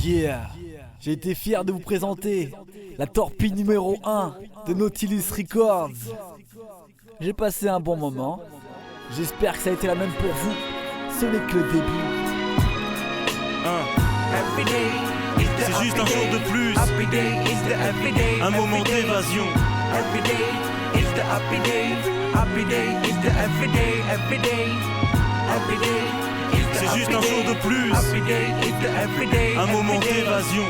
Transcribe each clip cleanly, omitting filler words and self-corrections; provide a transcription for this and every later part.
Yeah, j'ai été fier de vous présenter la torpille numéro 1 de Nautilus Records. J'ai passé un bon moment, j'espère que ça a été la même pour vous. Ce n'est que le début. C'est juste un jour de plus, un moment d'évasion. C'est juste un jour de plus, un moment d'évasion.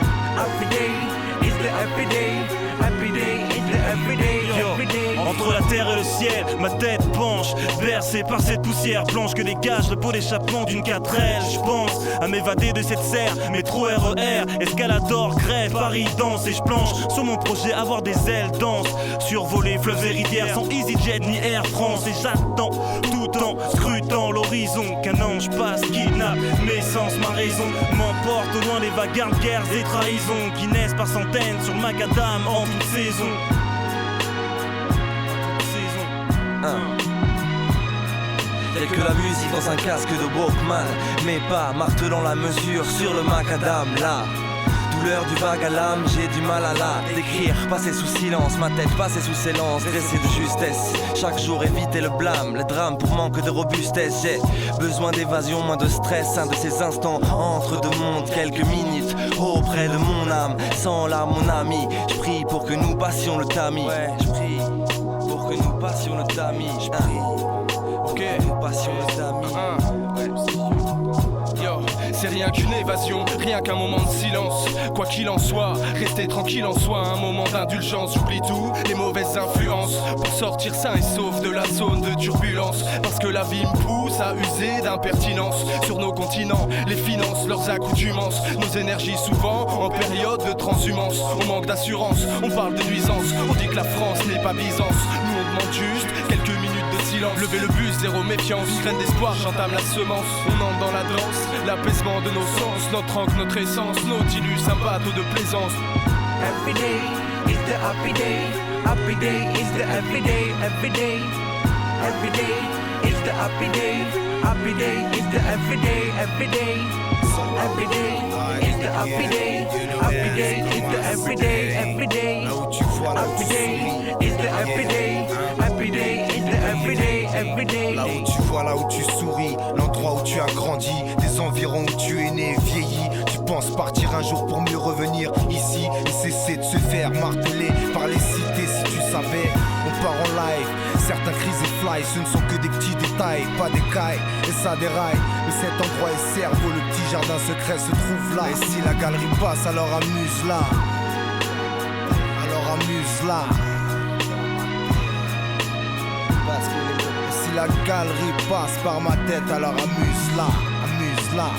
Entre la terre et le ciel, ma tête penche, bercée par cette poussière blanche que dégage le pot d'échappement d'une 4L. Je pense à m'évader de cette serre, métro RER, escalador, grève, Paris danse et je planche sur mon projet, avoir des ailes denses, survoler fleuves et rivières sans EasyJet ni Air France. Et j'attends tout en scrutant l'horizon qu'un ange passe, kidnappe mes sens, ma raison m'emporte au loin des vagardes guerres et trahisons qui naissent par centaines sur macadam en toute saison. Tel que la musique dans un casque de Walkman, mais pas martelant la mesure sur le macadam. La douleur du vague à l'âme, j'ai du mal à la décrire. Passer sous silence, ma tête passée sous silence, dressée de justesse. Chaque jour éviter le blâme, le drame pour manque de robustesse. J'ai besoin d'évasion, moins de stress. Un de ces instants entre deux mondes, quelques minutes auprès de mon âme. Sans là mon ami, je prie pour que nous passions le tamis. Ouais, je prie pour que nous passions le tamis. Je prie pour que nous passions le tamis. C'est rien qu'une évasion, rien qu'un moment de silence. Quoi qu'il en soit, rester tranquille en soi. Un moment d'indulgence, j'oublie tout, les mauvaises influences, pour sortir sain et sauf de la zone de turbulence. Parce que la vie me pousse à user d'impertinence. Sur nos continents, les finances, leurs accoutumances, nos énergies souvent en période de transhumance. On manque d'assurance, on parle de nuisance. On dit que la France n'est pas Byzance. Nous on demande juste quelques minutes de silence. Lever le bus, zéro méfiance, graine d'espoir, j'entame la semence. On entre dans la danse, l'apaisement de nos sens, notre encre, notre essence, Nautilus, un bateau de plaisance. Every day is the happy day. Happy day is the every day. Every day, every day is the happy day. Happy day is the every day. Every day, every day is the happy day. Happy day is the every day. Every day, happy day is the happy day. Happy day is the every day. Every day. Là où tu vois, là où tu souris, l'endroit où tu as grandi, des environs où tu es né, vieilli. Tu penses partir un jour pour mieux revenir ici et cesser de se faire marteler par les cités. Si tu savais, on part en live. Certains cris et fly, ce ne sont que des petits détails, pas des cailles, et ça déraille. Mais cet endroit est cerveau, le petit jardin secret se trouve là. Et si la galerie passe, alors amuse-la. Alors amuse-la. Parce que si la galerie passe par ma tête, alors amuse-la, amuse-la.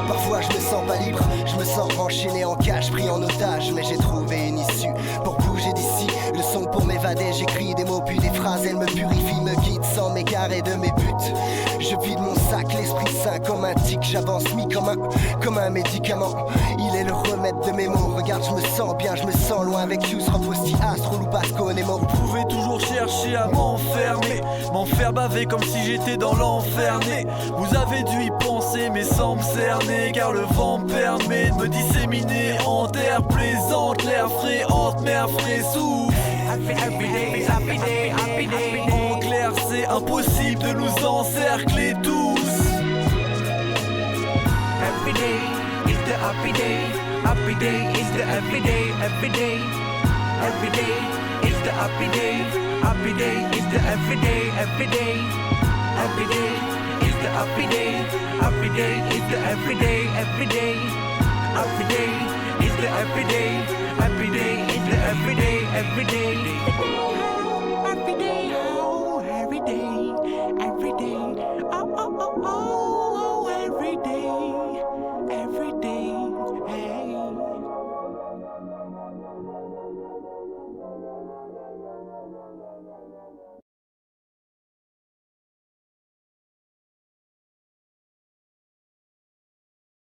Parfois je me sens pas libre, je me sens enchaîné en cage, pris en otage. Mais j'ai trouvé une issue pour bouger d'ici. Le son pour m'évader, j'écris des mots puis des phrases. Elles me purifient, me guident sans m'égarer de mes buts. Je vide mon sac, l'esprit sain comme un tic. J'avance mis comme un médicament. Il est le remède de mes mots. Regarde, je me sens bien, je me sens loin avec Yous, Ramposti, Astro, Loubasco, Nemo. Vous pouvez toujours chercher à m'enfermer, m'en faire baver comme si j'étais dans l'enferné. Vous avez dû y penser mais sans me cerner, car le vent me permet de me disséminer en terre plaisante, l'air frais entre mer frais souffle. En clair c'est impossible de nous encercler tous. Every day is the happy day. Happy day is the every day. Every day, every day is the happy day. Happy day is the every day. Every day, every day is the happy day. Happy day is the every day. Every day, happy day is the every day. Happy day is the every day. Every day.